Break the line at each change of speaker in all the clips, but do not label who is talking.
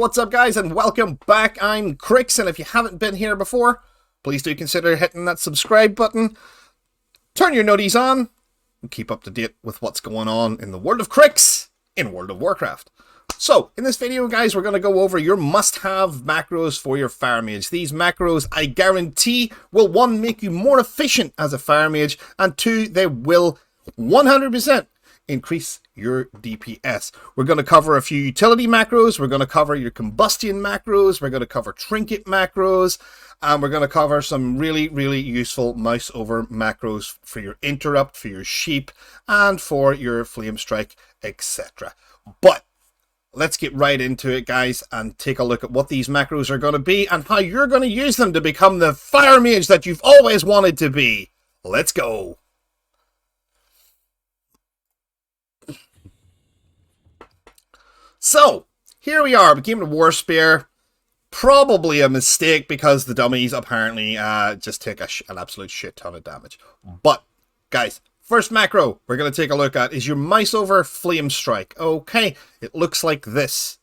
what's up guys, and welcome back. I'm Crix, and if you haven't been here before, please do consider hitting that subscribe button, turn your noties on, and keep up to date with what's going on in the world of Crix in World of Warcraft. So, in this video guys, we're going to go over your must-have macros for your fire mage. These macros, I guarantee, will 1. Make you more efficient as a fire mage, and 2. They will 100% increase your DPS. We're going to cover a few utility macros, we're going to cover your combustion macros, we're going to cover trinket macros, and we're going to cover some really useful mouse over macros for your interrupt, for your sheep, and for your Flamestrike, etc. But let's get right into it guys and take a look at what these macros are going to be and how you're going to use them to become the fire mage that you've always wanted to be. Let's go. So, here we are, became a War Spear. Probably a mistake because the dummies apparently just take an absolute shit ton of damage. But, guys, first macro we're going to take a look at is your mice over Flamestrike. Okay, it looks like this.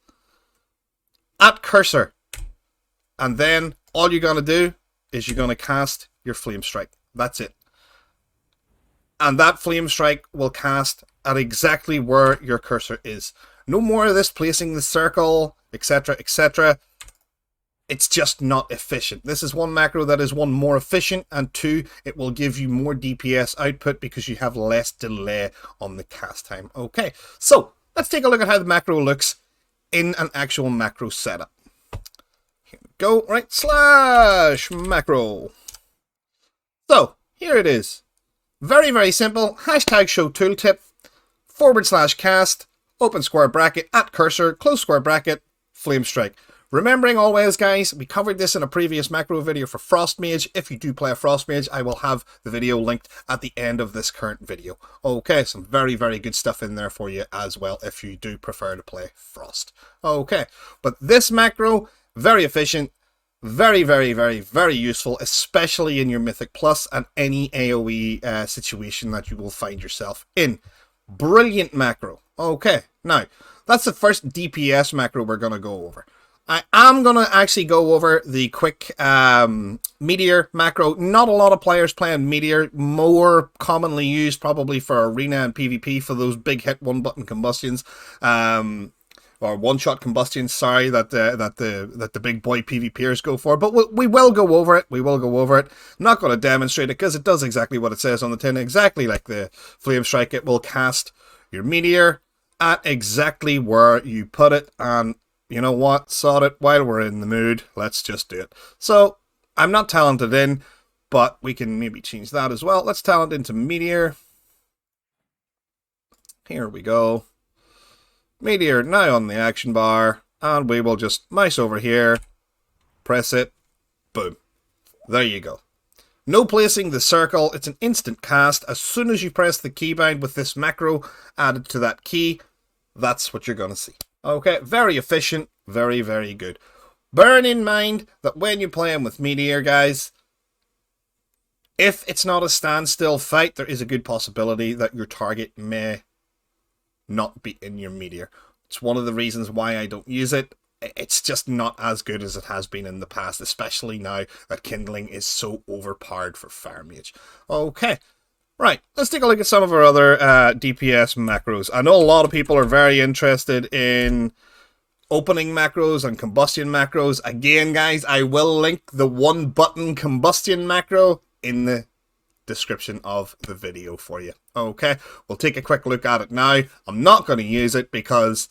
At cursor. And then all you're going to do is you're going to cast your Flamestrike. That's it. And that Flamestrike will cast at exactly where your cursor is. No more of this placing the circle, etc, etc. It's just not efficient. This is one macro that is 1, more efficient, and 2, it will give you more DPS output because you have less delay on the cast time. Okay, so let's take a look at how the macro looks in an actual macro setup. Here we go, right, slash macro. So, here it is. Very simple. Hashtag show tooltip, / cast, open square bracket, at cursor, close square bracket, Flamestrike. Remembering always, guys, we covered this in a previous macro video for Frost Mage. If you do play a Frost Mage, I will have the video linked at the end of this current video. Okay, some very good stuff in there for you as well if you do prefer to play Frost. Okay, but this macro, very efficient, very useful, especially in your Mythic Plus and any AoE situation that you will find yourself in. Brilliant macro. Okay, now, that's the first DPS macro we're going to go over. I am going to actually go over the quick Meteor macro. Not a lot of players playing Meteor. More commonly used probably for Arena and PvP for those big hit one-button combustions. Or one-shot combustions, sorry, that the big boy PvPers go for. But we will go over it. We will go over it. I'm not going to demonstrate it because it does exactly what it says on the tin. Exactly like the Flamestrike, it will cast your Meteor at exactly where you put it. And you know what? Sod it, while we're in the mood, let's just do it. So, I'm not talented in, but we can maybe change that as well. Let's talent into Meteor. Here we go. Meteor now on the action bar, and we will just mouse over here, press it, boom. There you go. No placing the circle, it's an instant cast. As soon as you press the keybind with this macro added to that key, that's what you're going to see. Okay, very efficient, very good. Bearing in mind that when you're playing with Meteor, guys, if it's not a standstill fight, there is a good possibility that your target may not be in your Meteor. It's one of the reasons why I don't use it. It's just not as good as it has been in the past, especially now that Kindling is so overpowered for Fire Mage. Okay, right, let's take a look at some of our other DPS macros. I know a lot of people are very interested in opening macros and combustion macros. Again, guys, I will link the 1 button combustion macro in the description of the video for you. Okay, we'll take a quick look at it now. I'm not going to use it because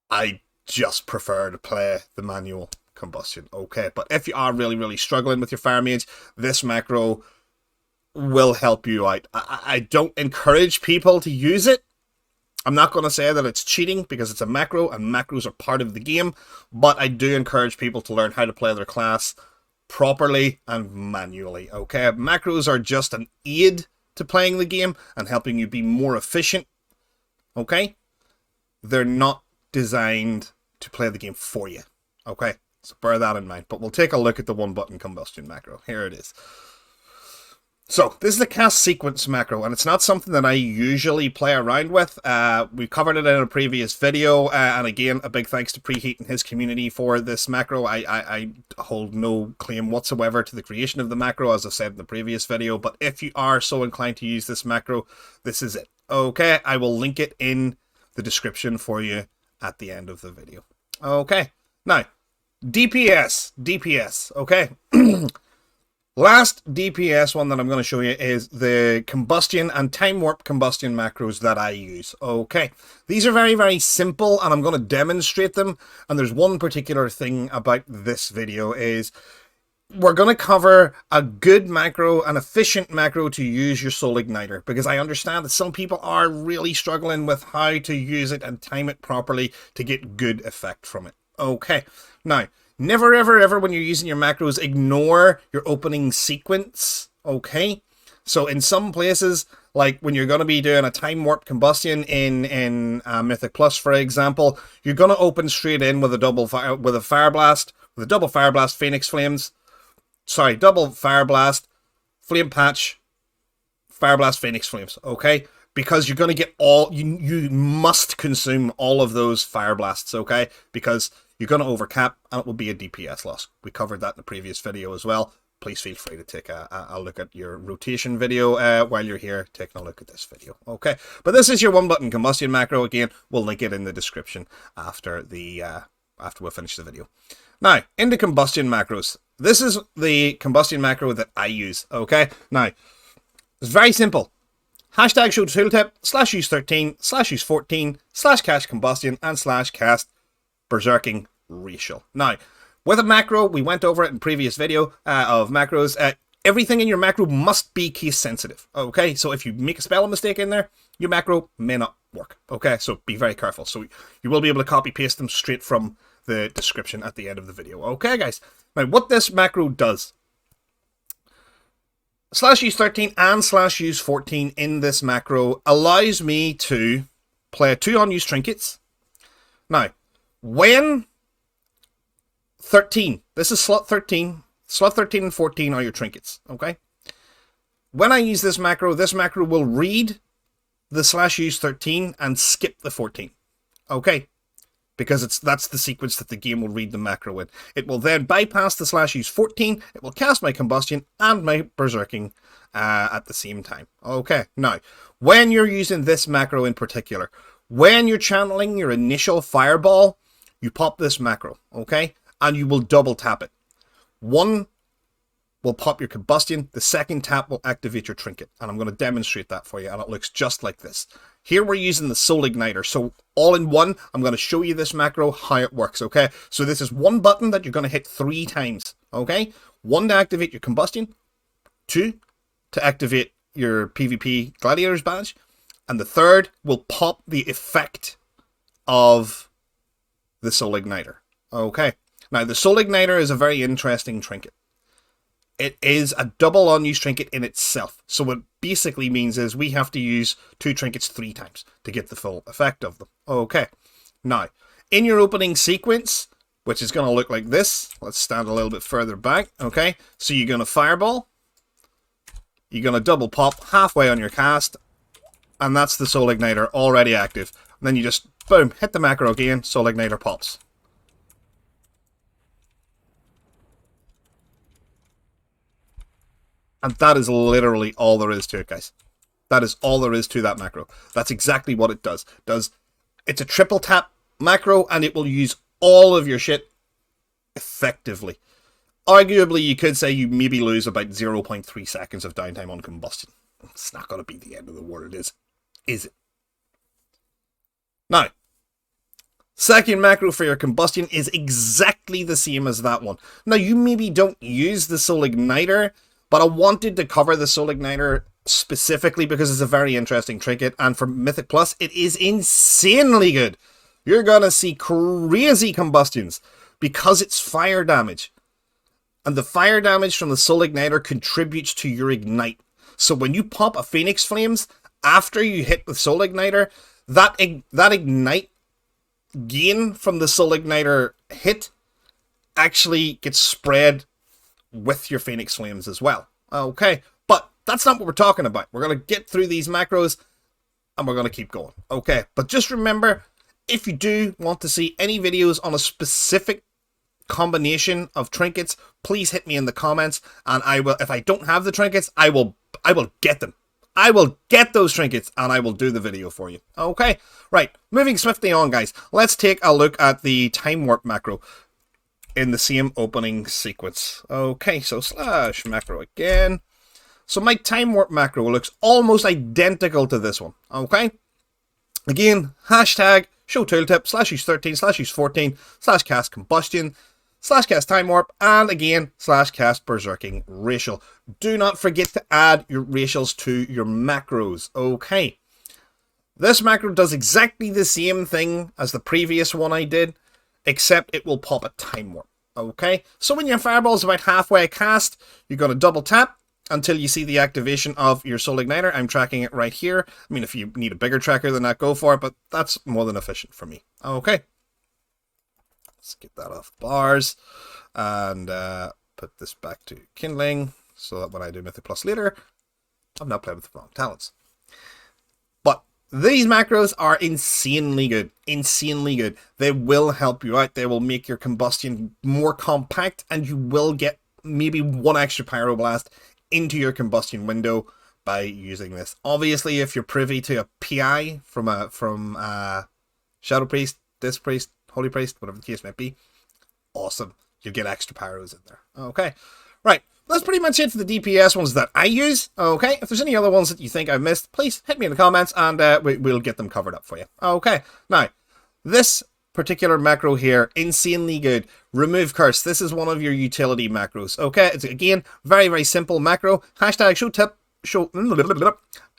I just prefer to play the manual combustion. Okay, but if you are really struggling with your fire mage, this macro will help you out. I don't encourage people to use it. I'm not going to say that it's cheating because it's a macro and macros are part of the game, but I do encourage people to learn how to play their class properly and manually. Okay, macros are just an aid to playing the game and helping you be more efficient. Okay, they're not designed to play the game for you. Okay, so bear that in mind. But we'll take a look at the 1 button combustion macro. Here it is. So, this is a cast sequence macro, and it's not something that I usually play around with. We covered it in a previous video, and again, a big thanks to Preheat and his community for this macro. I hold no claim whatsoever to the creation of the macro, as I said in the previous video, but if you are so inclined to use this macro, this is it. Okay, I will link it in the description for you at the end of the video. Okay, now, DPS, okay? Last DPS one that I'm going to show you is the combustion and time warp combustion macros that I use. Okay, these are very, very simple, and I'm going to demonstrate them. And there's one particular thing about this video is we're going to cover a good macro, an efficient macro to use your soul igniter, because I understand that some people are really struggling with how to use it and time it properly to get good effect from it. Okay, now, never, ever, ever, when you're using your macros, ignore your opening sequence, okay? So in some places, like when you're going to be doing a time warp combustion in Mythic Plus, for example, you're going to open straight in with a double fire blast, Phoenix Flames, double fire blast, flame patch, fire blast, Phoenix Flames, okay? Because you're going to get all, you must consume all of those fire blasts, okay? Because you're going to overcap, and it will be a DPS loss. We covered that in the previous video as well. Please feel free to take a look at your rotation video while you're here, taking a look at this video. Okay, but this is your one button combustion macro. Again, we'll link it in the description after we finish the video. Now, into combustion macros. This is the combustion macro that I use. Okay, now it's very simple. Hashtag show tooltip /use 13 /use 14 /cast combustion and /cast Berserking racial. Now, with a macro, we went over it in previous video of macros. Everything in your macro must be case sensitive. Okay, so if you make a spelling mistake in there, your macro may not work. Okay, so be very careful. So you will be able to copy paste them straight from the description at the end of the video. Okay, guys. Now, what this macro does. /use 13 and /use 14 in this macro allows me to play 2 unused trinkets. Now, when 13, this is slot 13 and 14 are your trinkets, okay? When I use this macro will read the /use 13 and skip the 14, okay? Because that's the sequence that the game will read the macro in. It will then bypass the /use 14, it will cast my combustion and my berserking at the same time. Okay, now, when you're using this macro in particular, when you're channeling your initial fireball, you pop this macro, okay? And you will double tap it. One will pop your combustion, the second tap will activate your trinket. And I'm going to demonstrate that for you, and it looks just like this. Here we're using the soul igniter, so all in one, I'm going to show you this macro, how it works, okay? So this is one button that you're going to hit 3 times, okay? 1 to activate your combustion, 2 to activate your PvP gladiator's badge, and the third will pop the effect of the soul igniter. Okay, now the soul igniter is a very interesting trinket. It is a double unused trinket in itself. So what it basically means is we have to use 2 trinkets 3 times to get the full effect of them. Okay, now in your opening sequence, which is going to look like this, let's stand a little bit further back. Okay, so you're going to fireball, you're going to double pop halfway on your cast, and that's the soul igniter already active. And then you just boom, hit the macro again, soul igniter pops. And that is literally all there is to it, guys. That is all there is to that macro. That's exactly what it does. It's a triple tap macro, and it will use all of your shit effectively. Arguably, you could say you maybe lose about 0.3 seconds of downtime on combustion. It's not going to be the end of the world, is it? Now, second macro for your combustion is exactly the same as that one. Now, you maybe don't use the soul igniter, but I wanted to cover the soul igniter specifically because it's a very interesting trinket, and for Mythic Plus, it is insanely good. You're going to see crazy combustions because it's fire damage. And the fire damage from the soul igniter contributes to your ignite. So when you pop a Phoenix Flames after you hit the soul igniter, that ignite gain from the soul igniter hit actually gets spread with your Phoenix Flames as well. Okay, but That's not what we're talking about. We're going to get through these macros and we're going to keep going. Okay, but just remember, if you do want to see any videos on a specific combination of trinkets, please hit me in the comments, and I will, if I don't have the trinkets, I will get them. I will get those trinkets and I will do the video for you. Okay, right, moving swiftly on, guys. Let's take a look at the time warp macro in the same opening sequence. Okay, so slash macro again. So my time warp macro looks almost identical to this one. Okay, again, hashtag show tooltip /use13 /use14 /cast combustion /cast time warp, and again /cast berserking racial. Do not forget to add your racials to your macros. Okay, this macro does exactly the same thing as the previous one I did, except it will pop a time warp. Okay, so when your fireball is about halfway cast, you're going to double tap until you see the activation of your soul igniter. I'm tracking it right here. I mean, if you need a bigger tracker than that, go for it, but that's more than efficient for me. Okay, let's get that off bars and put this back to kindling so that when I do Mythic Plus later, I'm not playing with the wrong talents. But these macros are insanely good. Insanely good. They will help you out. They will make your combustion more compact, and you will get maybe one extra pyroblast into your combustion window by using this. Obviously, if you're privy to a PI from Shadow Priest, Disc Priest, Holy Priest, whatever the case might be, awesome. You'll get extra pyros in there. Okay, right. That's pretty much it for the DPS ones that I use. Okay, if there's any other ones that you think I've missed, please hit me in the comments and we'll get them covered up for you. Okay, now, this particular macro here, insanely good. Remove curse. This is one of your utility macros. Okay, it's again very, very simple macro. Hashtag show tip, show,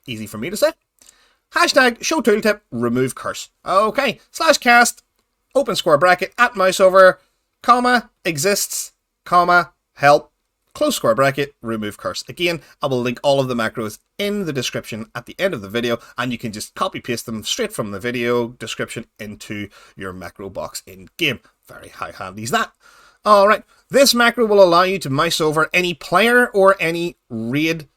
easy for me to say. Hashtag show tooltip, remove curse. Okay, /cast, open square bracket, at mouse over, comma, exists, comma, help, close square bracket, remove curse. Again, I will link all of the macros in the description at the end of the video, and you can just copy paste them straight from the video description into your macro box in game. Very high handy is that. Alright, this macro will allow you to mouse over any player or any raid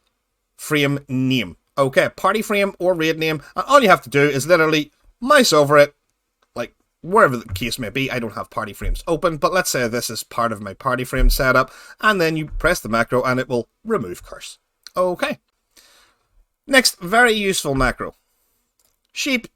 frame name. Okay, party frame or raid name, and all you have to do is literally mouse over it, like wherever the case may be. I don't have party frames open, but let's say this is part of my party frame setup, and then you press the macro and it will remove curse. Okay. Next, very useful macro. Sheep.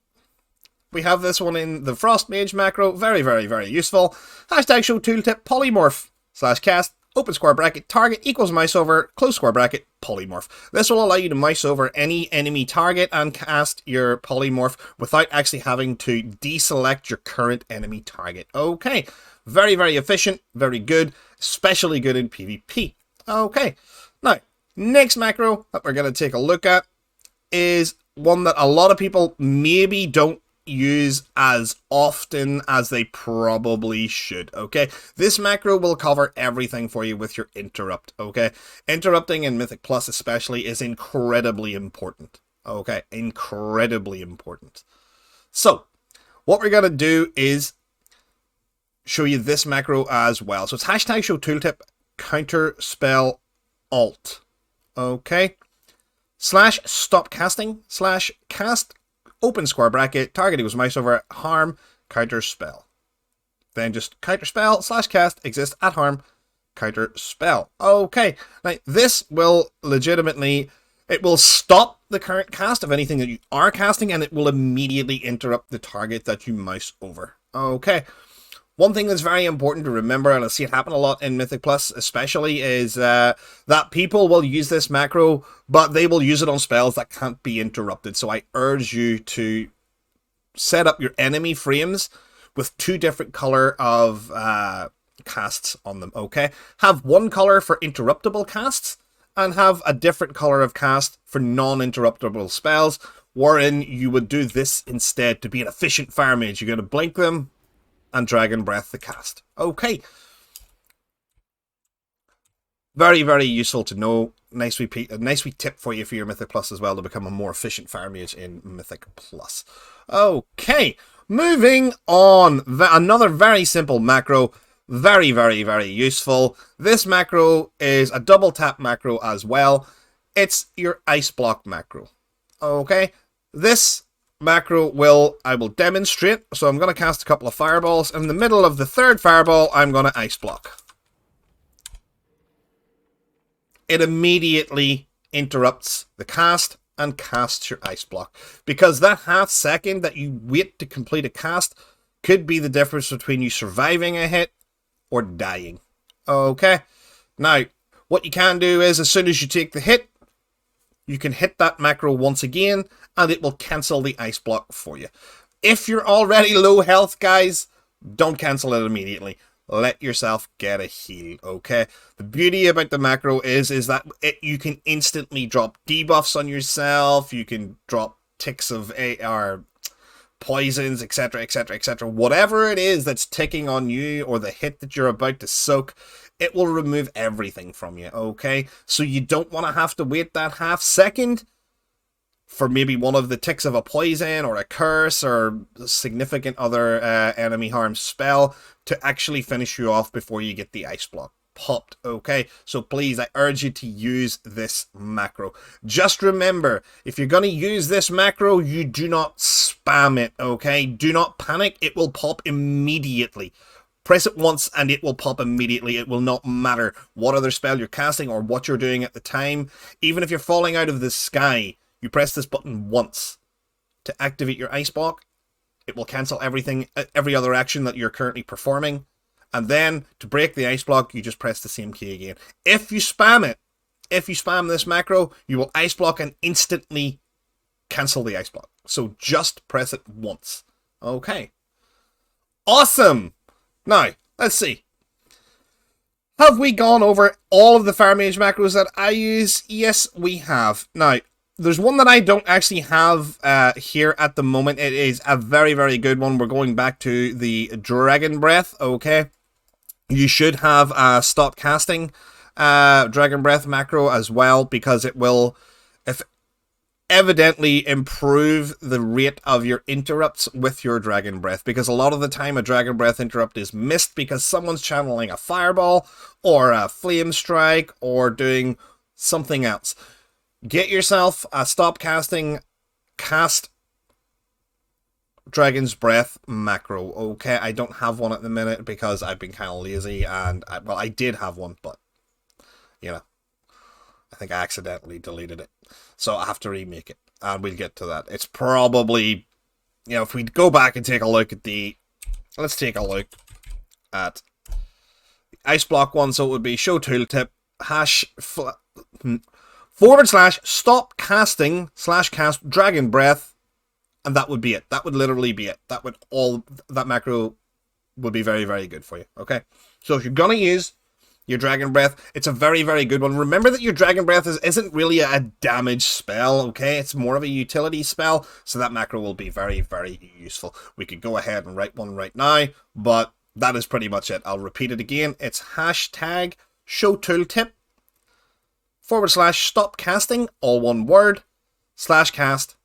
We have this one in the Frost Mage macro. Very, very, very useful. Hashtag show tooltip, polymorph, /cast, open square bracket, target equals mouse over, close square bracket, polymorph. This will allow you to mouse over any enemy target and cast your polymorph without actually having to deselect your current enemy target. Okay, very, very efficient, very good, especially good in PvP. Okay, now, next macro that we're going to take a look at is one that a lot of people maybe don't use as often as they probably should. Okay, this macro will cover everything for you with your interrupt. Okay, interrupting in Mythic Plus especially is incredibly important. Okay, incredibly important. So what we're gonna do is show you this macro as well. So it's hashtag show tooltip counter spell alt. Okay, /stop casting /cast open square bracket, target equals mouse over, harm, counter spell. Then just counter spell /cast exist at harm, counter spell. Okay, now this will legitimately, it will stop the current cast of anything that you are casting, and it will immediately interrupt the target that you mouse over. Okay. One thing that's very important to remember, and I see it happen a lot in Mythic Plus especially, is that people will use this macro, but they will use it on spells that can't be interrupted. So I urge you to set up your enemy frames with 2 different color of casts on them, okay? Have one color for interruptible casts, and have a different color of cast for non-interruptible spells, wherein you would do this instead to be an efficient fire mage. You're going to blink them and Dragon Breath the cast. Okay. Very, very useful to know. Nice wee tip for you for your Mythic Plus as well, to become a more efficient fire mage in Mythic Plus. Okay. Moving on. Another very simple macro. Very, very, very useful. This macro is a double tap macro as well. it's your ice block macro. Okay, this macro I will demonstrate. So I'm going to cast a couple of fireballs. In the middle of the third fireball, I'm going to ice block. It immediately interrupts the cast and casts your ice block. Because that half second that you wait to complete a cast could be the difference between you surviving a hit or dying. Okay, now what you can do is, as soon as you take the hit, you can hit that macro once again, and it will cancel the ice block for you. If you're already low health, guys, don't cancel it immediately. Let yourself get a heal, okay? The beauty about the macro is that you can instantly drop debuffs on yourself. You can drop ticks of AR poisons, etc, etc, etc. Whatever it is that's ticking on you or the hit that you're about to soak, it will remove everything from you, okay? So you don't want to have to wait that half second for maybe one of the ticks of a poison or a curse or a significant other enemy harm spell to actually finish you off before you get the ice block popped, okay? So please, I urge you to use this macro. Just remember, if you're going to use this macro, you do not spam it, okay? Do not panic. It will pop immediately. Press it once and it will pop immediately. It will not matter what other spell you're casting or what you're doing at the time. Even if you're falling out of the sky, you press this button once to activate your ice block. It will cancel everything, every other action that you're currently performing. And then to break the ice block, you just press the same key again. If you spam it, if you spam this macro, you will ice block and instantly cancel the ice block. So just press it once. Okay. Awesome. Now, let's see. Have we gone over all of the Fire Mage macros that I use? Yes, we have. Now, there's one that I don't actually have here at the moment. It is a very, very good one. We're going back to the Dragon Breath, okay? You should have a stop casting Dragon Breath macro as well, because it will evidently improve the rate of your interrupts with your Dragon Breath, because a lot of the time a Dragon Breath interrupt is missed because someone's channeling a Fireball or a Flamestrike or doing something else. Get yourself a stop casting cast Dragon's Breath macro, okay? I don't have one at the minute because I've been kind of lazy, and well, I did have one, but you know, I think I accidentally deleted it, so I have to remake it, and we'll get to that. It's probably, you know, if we go back and take a look at the, let's take a look at the ice block one. So it would be show tooltip / stop casting / cast Dragon Breath, and that would be it. That would literally be it. That macro would be very, very good for you, okay? So if you're gonna use your Dragon Breath, it's a very, very good one. Remember that your Dragon Breath isn't really a damage spell, okay? It's more of a utility spell, so that macro will be very, very useful. We could go ahead and write one right now, but that is pretty much it. I'll repeat it again. It's hashtag show tooltip / stop casting, all one word, / cast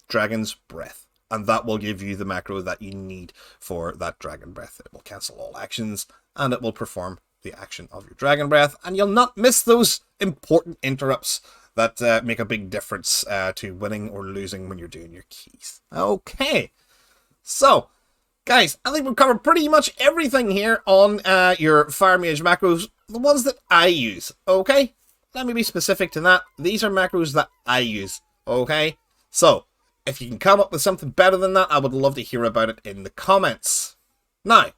Dragon's Breath. And that will give you the macro that you need for that Dragon Breath. It will cancel all actions, and it will perform the action of your Dragon Breath, and you'll not miss those important interrupts that make a big difference to winning or losing when you're doing your keys. Okay, so guys, I think we've covered pretty much everything here on your Fire Mage macros, the ones that I use, okay? Let me be specific to that. These are macros that I use, okay? So, if you can come up with something better than that, I would love to hear about it in the comments. Now,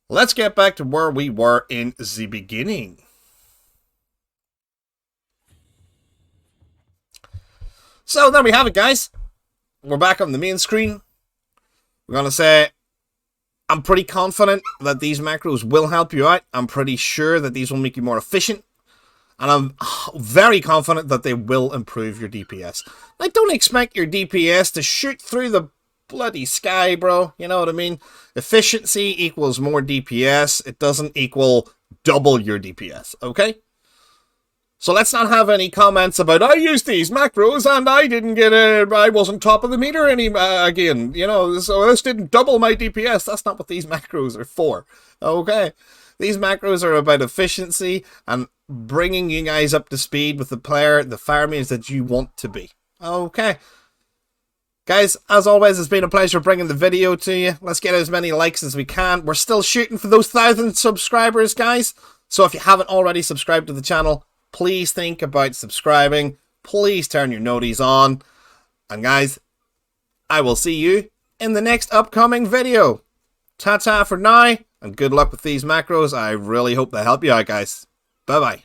let's get back to where we were in the beginning. So, there we have it, guys. We're back on the main screen. We're going to say, I'm pretty confident that these macros will help you out. I'm pretty sure that these will make you more efficient. And I'm very confident that they will improve your DPS. I don't expect your DPS to shoot through the bloody sky, bro. You know what I mean? Efficiency equals more DPS. It doesn't equal double your DPS, okay? So let's not have any comments about, I used these macros and I didn't get it, I wasn't top of the meter again. You know, so this didn't double my DPS. That's not what these macros are for, okay? These macros are about efficiency and bringing you guys up to speed with the player, the fire mage that you want to be. Okay. Guys, as always, it's been a pleasure bringing the video to you. Let's get as many likes as we can. We're still shooting for those 1,000 subscribers, guys. So if you haven't already subscribed to the channel, please think about subscribing. Please turn your noties on. And guys, I will see you in the next upcoming video. Ta-ta for now, and good luck with these macros. I really hope they help you out, guys. Bye-bye.